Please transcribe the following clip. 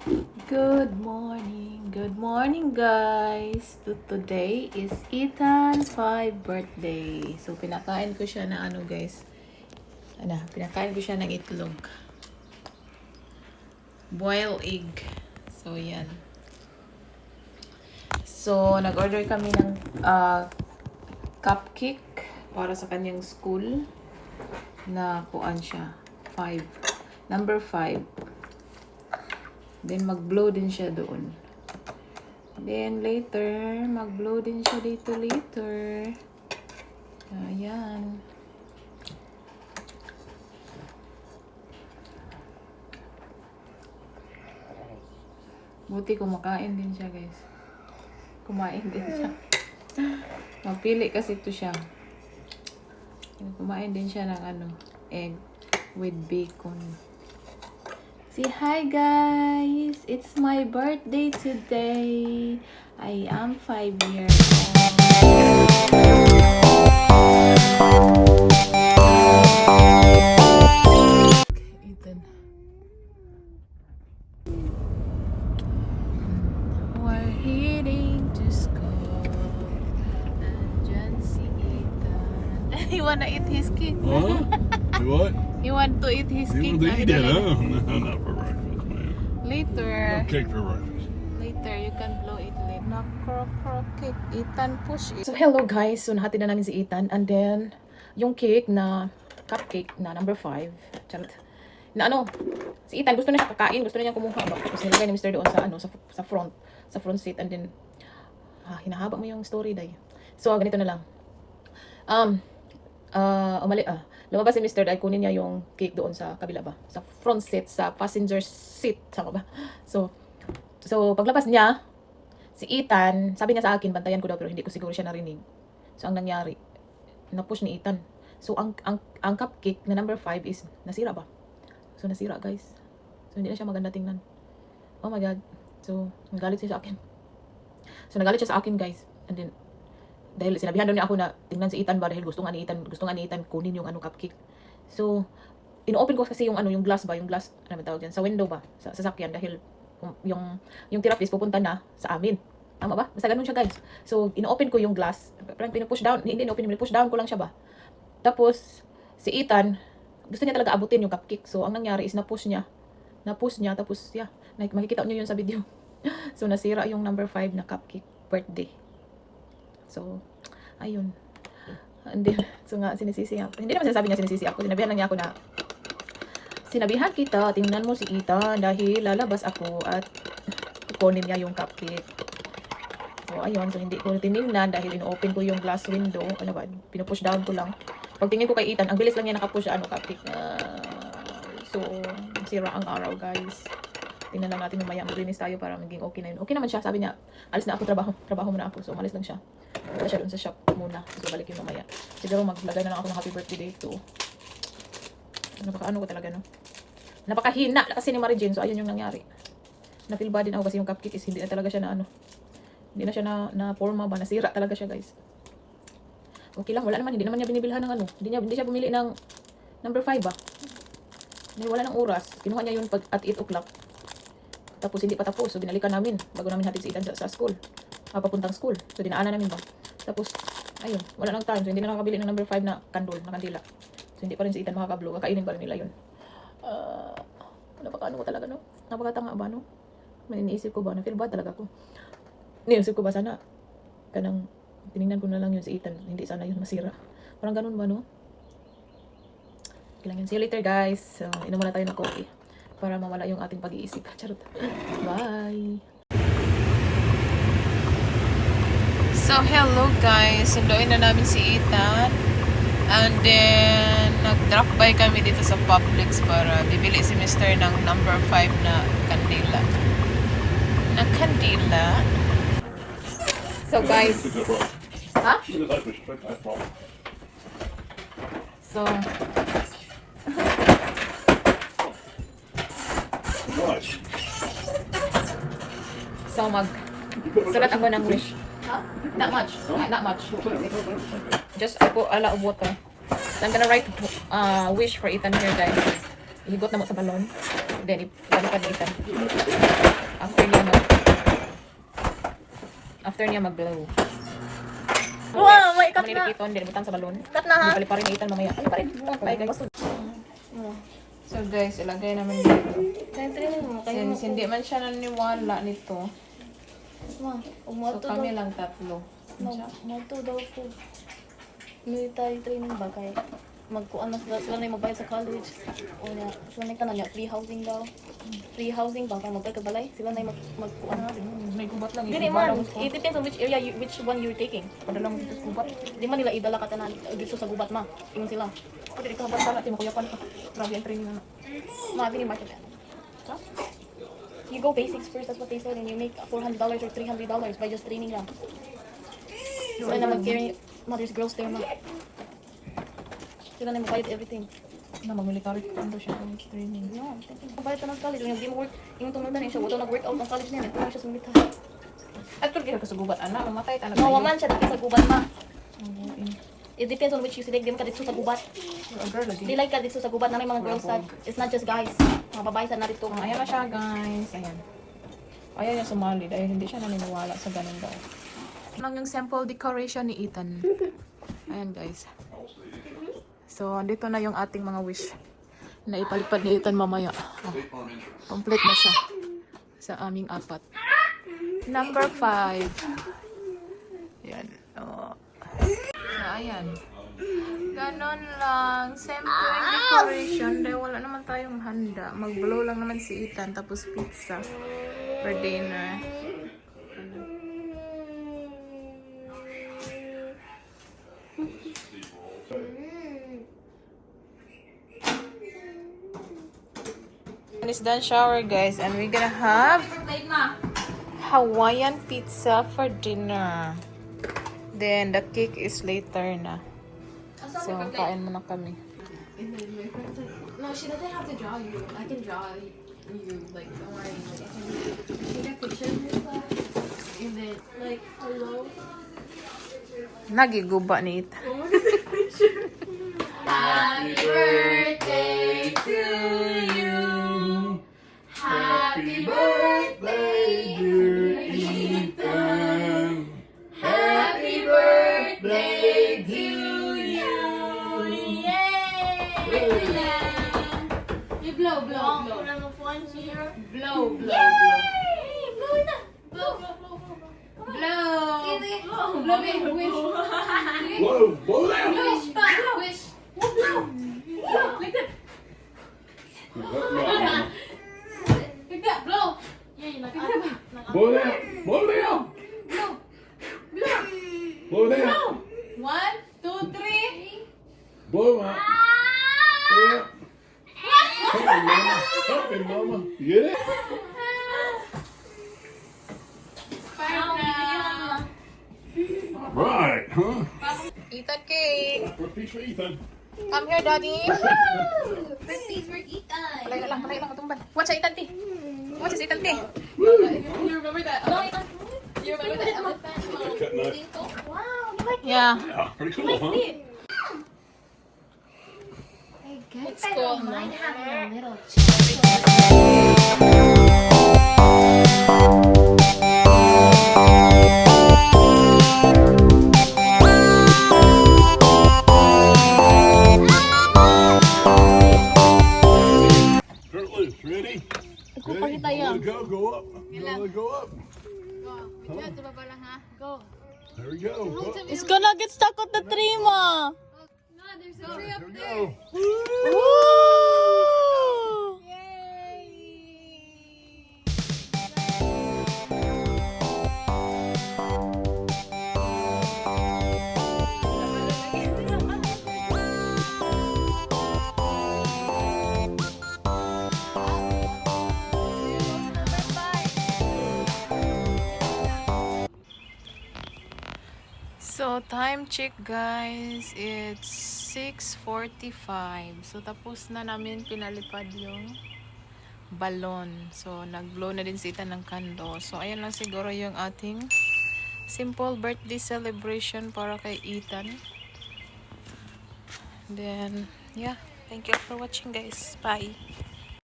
Good morning guys. Today is Ethan's 5 birthday. So pinakain ko siya na guys. Pinakain ko siya ng itlog. Boiled egg. So yan. So nag-order kami ng cupcake para sa kanyang school na kuan siya. Number 5. Then, mag-blow din siya doon. Then, later, mag-blow din siya dito later. Ayan. Buti kumakain din siya, guys. Kumain din siya. Mapili kasi ito siya. Kumain din siya ng egg with bacon. Say hi guys! It's my birthday today. I am 5 years old. Ethan. We're heading to school. Andyan si Ethan. He wanna eat his cake. Huh? You what? He want to eat his You cake. want to eat it, huh? No, not for breakfast, man. Later. No cake for breakfast. Later, you can blow it later. Knock, cake. Ethan, push it. So, hello guys. So, nahatid na namin si Ethan. And then, yung cake na, cupcake na number 5. Charot. Na si Ethan, gusto na siya kakain. Gusto na niya kumuha. Tapos nilagay ni Mr. doon sa front seat. And then, hinahaba mo yung story, day. So, ganito na lang. Lumabas si Mr. dahil kunin niya yung cake doon sa kabila ba? Sa front seat, sa passenger seat. Sama ba? So paglabas niya, si Ethan, sabi niya sa akin, bantayan ko daw pero hindi ko siguro siya narinig. So, ang nangyari, na-push ni Ethan. So, ang cupcake na number 5 is nasira ba? So, nasira guys. So, hindi na siya maganda tingnan. Oh my God. So, nagalit siya sa akin. So, nagalit siya sa akin guys. And then, dahil sinabihan daw niya ako na tingnan si Ethan ba dahil gusto nga ni Ethan kunin yung cupcake. So, ino-open ko kasi yung glass, ano ba tawag diyan, sa window ba, sa sasakyan dahil yung therapist pupunta na sa amin. Tama ba? Basta ganun siya, guys. So, ino-open ko yung glass, parang pinupush down, hindi ino-open, push down ko lang siya ba. Tapos si Ethan, gusto niya talaga abutin yung cupcake. So, ang nangyari is na-push niya tapos makikita niyo yun sa video. So, nasira yung number 5 na cupcake birthday. So, ayun. And then, so nga, sinisisi ako. Hindi naman sinasabi niya sinisisi ako. Sinabihan lang niya ako na, sinabihan kita, tingnan mo si Ethan dahil lalabas ako at kukunin niya yung cupcake. So, ayun. So, hindi ko tinignan dahil in-open ko yung glass window. Ano ba? Pinupush down ko lang. Pagtingin ko kay Ethan, ang bilis lang niya nakapush cupcake. So, sira ang araw, guys. Tingnan lang natin mamaya, maglinis tayo para maging okay na yun. Okay naman siya, sabi niya, alis na ako, trabaho muna ako. So, umalis lang siya. Wala siya dun sa shop muna. So, balik yung mamaya. Siguro maglagay na lang ako ng happy birthday dito. Napaka ko talaga, no? Napakahina kasi ni Mary Jane. So, ayun yung nangyari. Na-feel bad din ako kasi yung cupcake is hindi na talaga siya hindi na siya na forma ba. Nasira talaga siya, guys. Okay lang, wala naman. Hindi naman niya binibilhan ng Hindi siya bumili ng number 5 ba. Wala ng oras. Kinuha niya yun at 8 o'clock. Tapos hindi pa tapos. So, binalikan namin bago namin hatid si Ethan sa school. Papuntang school. So, dinaanan namin ba. Tapos, ayun. Wala nang time. So, hindi na nakakabili ng number 5 na kandila. So, hindi pa rin si Ethan makakablo. Kakainin pa rin nila yun. Napakaano ko talaga, no? Napakatanga ba, no? Iniisip ko ba? Na-feel bad talaga ko. Iniisip ko ba sana? Tinignan ko na lang yun si Ethan. Hindi sana yun masira. Parang ganun ba, no? Kailangan. See you later, guys. So, inom muna tayo ng coffee para mawala yung ating pag-iisip. Charot. Bye! So, hello guys. Sunduin na namin si Ethan. And then, nag-drop by kami dito sa Publix para bibili si Mr. ng number 5 na kandila. So, guys. Ha? So, sulat ako ng wish. Not much. Just I put a lot of water. So I'm gonna write wish for Ethan here, guys. Higot na mo sa balon. Then, ibalikan ni Ethan. After niya mag-blow. Wow, may ikat na. Manilikiton, hindi butang sa balon. Ikat na ha. Hindi paliparin ni Ethan mamaya. Paliparin. Bye guys. Oh. So guys, ilagay naman dito. Kaya training mo. Kaya mo. Since hindi man siya naniwala nito. Ma, So umato daw. kami lang tatlo. Umato daw po. Military training ba? Kaya magkuan na sila na yung magbayad sa college. O na, sila na yung tanan niya, free housing daw. Free housing ba? Kaya magbayad ka balay. Sila na yung magkuan. May gubat lang. Dili man, it depends on which area, which one you're taking. Padala mo dito sa gubat. Di man nila idala ka tanan dito sa gubat ma. Ingon sila. Pwede ikaw basta natin makuyapan ka. Grabe ang training na. Ma, bini market yan. Huh? You go basics first, that's what they said, and you make $400 or $300 by just training lang. Sila na mag-carry, mother's girls there ma. Sila na magbayad everything. Na mag-military ano siya ng training. No, magbayad ka ng college. Yung di mo work, yung tumunan niya siya, wala nag-work out ng college niya, ito lang siya sa military. At kung ka sa gubat, ana, mamatay ta na No, man siya dito sa gubat ma. Oh, It depends on which you select. Di mo ka dito sa gubat. girl lagi. Di like ka dito sa gubat na may mga girls side. It's not just guys. Mga babae sa narito. Ayan na siya guys. Ayan. Ayan yung sumali dahil hindi siya naniniwala sa ganun daw. Lang yung sample decoration ni Ethan. Ayan guys. So, andito na yung ating mga wish na ipalipad ni Ethan mamaya. Oh, complete na siya sa aming apat. Number 5. Ayan. Oh. So, ayan. Ganon lang. Simple decoration. Dahil wala naman tayong handa. Mag-blow lang naman si Ethan. Tapos pizza for dinner. It's done shower guys. And we're gonna have Hawaiian pizza for dinner. Then the cake is later na. So, kain muna kami. No, she doesn't have to draw you. I can draw you. Like, don't worry. Like, I can take a picture of yourself. And then, like, hello. Nagiguba ni Ethan. Happy birthday to you. Happy birthday, dear Ethan. Happy birthday to you. Yay! You blow, blow, blow. Blow, blow, blow. Blow it up. Blow, blow, blow, blow. Blow. Blow it. Wish. Whoa, blow that. Wish, but wish. Blow. Blow. Like that. Like that. Blow. Yeah, you like that. Blow that. Blow that. Blow. Blow. Blow that. Blow. 1, 2, 3. Blow that. Yeah. Help me, mama. Help me, mama. You get it? Right, huh? Ethan cake. First piece for Ethan. Come here, daddy. First piece for Ethan. Palay lang, katumban. Watch sa Ethan, ti. Watch sa Ethan, ti. You remember that? You remember that elephant? Cut knife. Wow, you like Yeah. Yeah, pretty cool, huh? it? It's cool, no? Mine having a little Turn it loose. Ready? Ready? Let it go. Go up. Let it go up. Go. There we go. Up. It's gonna get stuck on the tree ma. No, there's a tree There we go. Woo! So, time check guys. It's 6:45. So, tapos na namin pinalipad yung balon. So, nag-blow na din si Ethan ng kando. So, ayan lang siguro yung ating simple birthday celebration para kay Ethan. Then, yeah. Thank you for watching guys. Bye.